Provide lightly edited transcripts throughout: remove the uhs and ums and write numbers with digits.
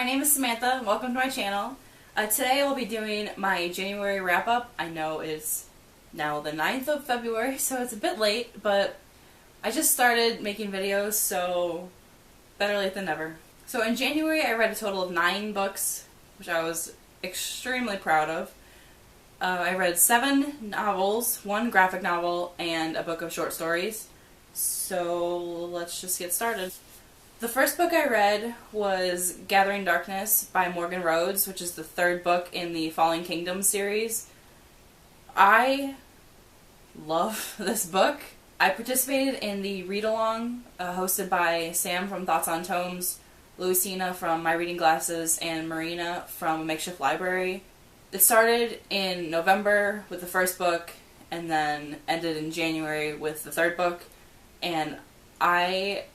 my name is Samantha. Welcome to my channel. Today I will be doing my January wrap-up. I know it's now the 9th of February, so it's a bit late, but I just started making videos, so better late than never. So in January I read a total of 9 books, which I was extremely proud of. I read 7 novels, 1 graphic novel, and a book of short stories. So let's just get started. The first book I read was Gathering Darkness by Morgan Rhodes, which is the 3rd book in the Fallen Kingdom series. I love this book. I participated in the read-along hosted by Sam from Thoughts on Tomes, Lucina from My Reading Glasses, and Marina from A Makeshift Library. It started in November with the first book and then ended in January with the 3rd book, and I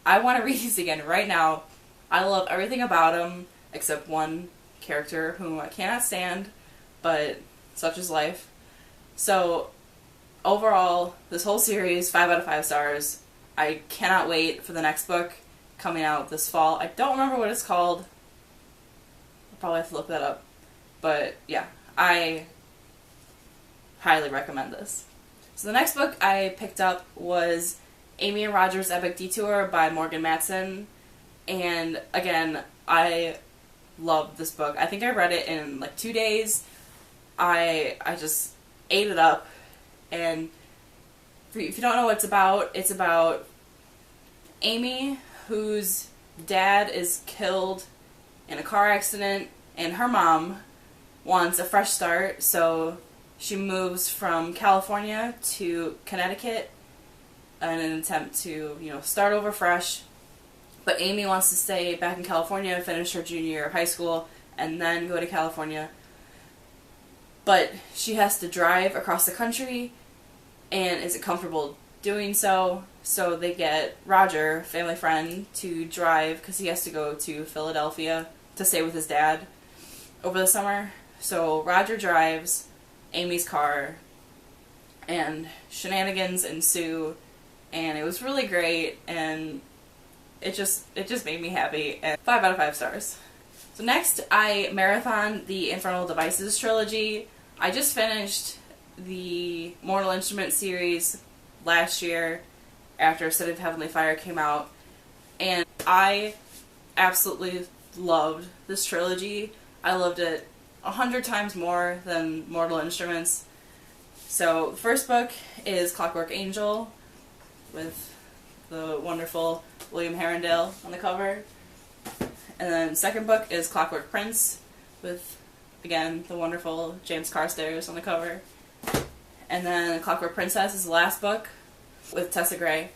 want to read these again right now. I love everything about them except one character whom I cannot stand, but such is life. So overall, this whole series, 5 out of 5 stars. I cannot wait for the next book coming out this fall. I don't remember what it's called. I'll probably have to look that up. But yeah, I highly recommend this. So the next book I picked up was Amy and Roger's Epic Detour by Morgan Matson. And again, I love this book. I think I read it in like 2 days. I just ate it up. And if you don't know what it's about Amy, whose dad is killed in a car accident, and her mom wants a fresh start, so she moves from California to Connecticut in an attempt to, start over fresh. But Amy wants to stay back in California, finish her junior year of high school, and then go to California. But she has to drive across the country, and isn't comfortable doing so. So they get Roger, family friend, to drive because he has to go to Philadelphia to stay with his dad over the summer. So Roger drives Amy's car, and shenanigans ensue, and it was really great, and it just made me happy, and 5 out of 5 stars. So next, I marathoned the Infernal Devices trilogy. I just finished the Mortal Instruments series last year after City of Heavenly Fire came out, and I absolutely loved this trilogy. I loved it 100 times more than Mortal Instruments. So the first book is Clockwork Angel with the wonderful William Herondale on the cover. And then the second book is Clockwork Prince with, again, the wonderful James Carstairs on the cover. And then Clockwork Princess is the last book with Tessa Gray.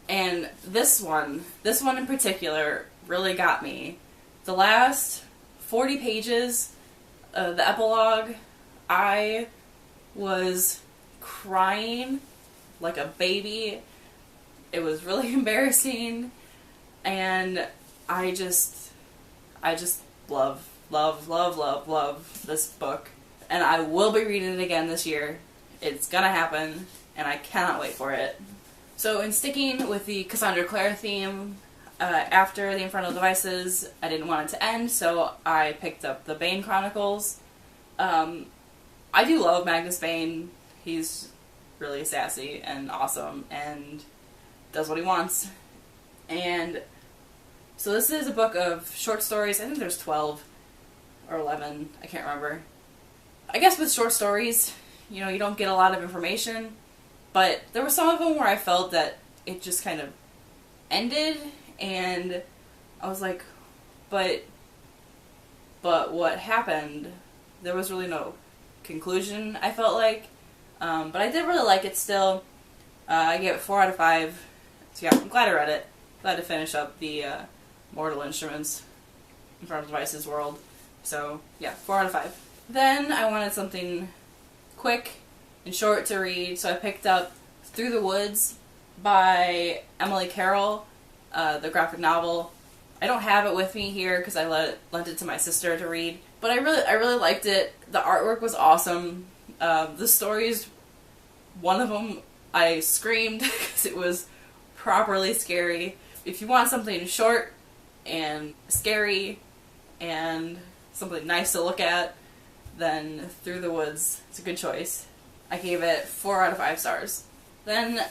And this one in particular really got me. The last 40 pages of the epilogue, I was crying like a baby. It was really embarrassing, and I just love this book, and I will be reading it again this year. It's gonna happen, and I cannot wait for it. So in sticking with the Cassandra Clare theme, after the Infernal Devices, I didn't want it to end, so I picked up the Bane Chronicles. I do love Magnus Bane. He's really sassy and awesome and does what he wants. And so this is a book of short stories. I think there's 12 or 11. I can't remember. I guess with short stories, you don't get a lot of information, but there were some of them where I felt that it just kind of ended, and I was like, but what happened? There was really no conclusion, I felt like. But I did really like it still. I gave it 4 out of 5. So yeah, I'm glad I read it. Glad to finish up the Mortal Instruments Infernal Devices world. So yeah, 4 out of 5. Then I wanted something quick and short to read, so I picked up Through the Woods by Emily Carroll, the graphic novel. I don't have it with me here because I lent it to my sister to read, but I really liked it. The artwork was awesome. The stories, one of them I screamed because it was properly scary. If you want something short and scary and something nice to look at, then Through the Woods is a good choice. I gave it 4 out of 5 stars. Then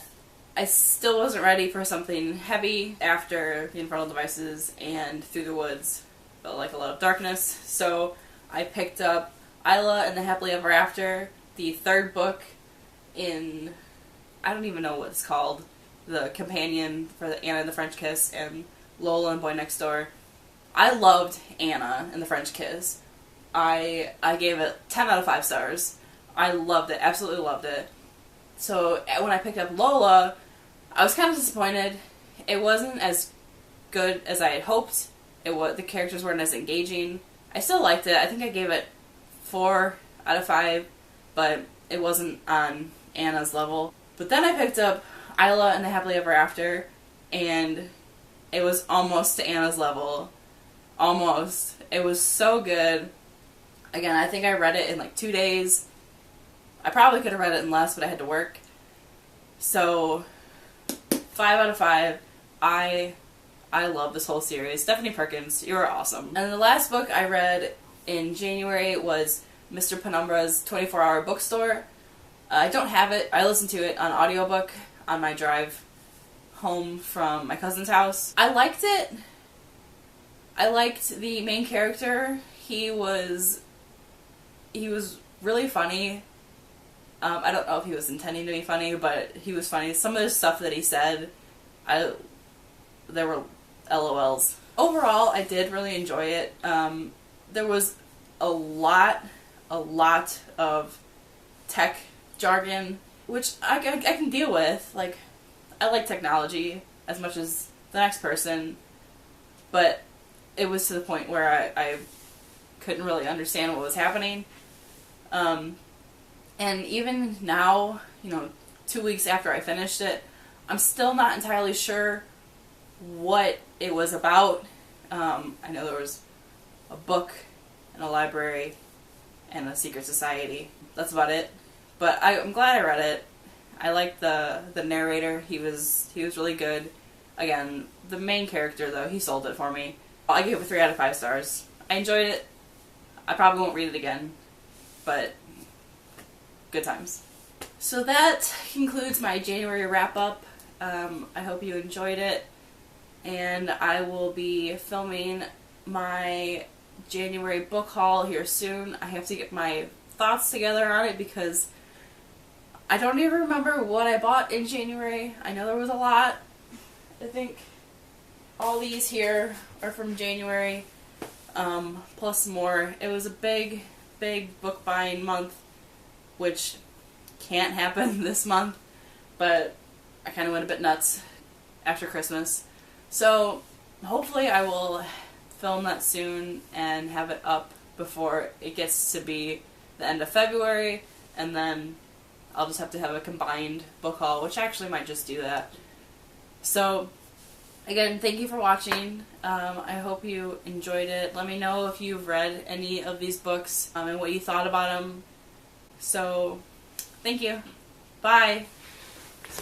I still wasn't ready for something heavy after The Infernal Devices and Through the Woods felt like a lot of darkness, so I picked up Isla and the Happily Ever After, the 3rd book in, I don't even know what it's called, the companion for the Anna and the French Kiss and Lola and Boy Next Door. I loved Anna and the French Kiss. I gave it 10 out of 5 stars. I loved it, absolutely loved it. So when I picked up Lola, I was kind of disappointed. It wasn't as good as I had hoped. The characters weren't as engaging. I still liked it. I think I gave it 4 out of 5, but it wasn't on Anna's level. But then I picked up Isla and the Happily Ever After, and it was almost to Anna's level. Almost. It was so good. Again, I think I read it in like 2 days. I probably could have read it in less, but I had to work. So, 5 out of 5. I love this whole series. Stephanie Perkins, you're awesome. And the last book I read in January was Mr. Penumbra's 24-Hour Bookstore. I don't have it. I listened to it on audiobook on my drive home from my cousin's house. I liked it. I liked the main character. He was really funny. I don't know if he was intending to be funny, but he was funny. Some of the stuff that he said, there were LOLs. Overall, I did really enjoy it. There was a lot of tech jargon, which I can deal with. Like, I like technology as much as the next person, but it was to the point where I couldn't really understand what was happening. And even now, 2 weeks after I finished it, I'm still not entirely sure what it was about. I know there was a book and a library and a secret society. That's about it. But I'm glad I read it. I liked the narrator. He was really good. Again, the main character, though, he sold it for me. I gave it 3 out of 5 stars. I enjoyed it. I probably won't read it again, but good times. So that concludes my January wrap-up. I hope you enjoyed it, and I will be filming my January book haul here soon. I have to get my thoughts together on it because I don't even remember what I bought in January. I know there was a lot. I think all these here are from January, plus more. It was a big book buying month, which can't happen this month, but I kind of went a bit nuts after Christmas. So hopefully I will film that soon and have it up before it gets to be the end of February, and then I'll just have to have a combined book haul, which I actually might just do that. So again, thank you for watching. I hope you enjoyed it. Let me know if you've read any of these books and what you thought about them. So, thank you. Bye.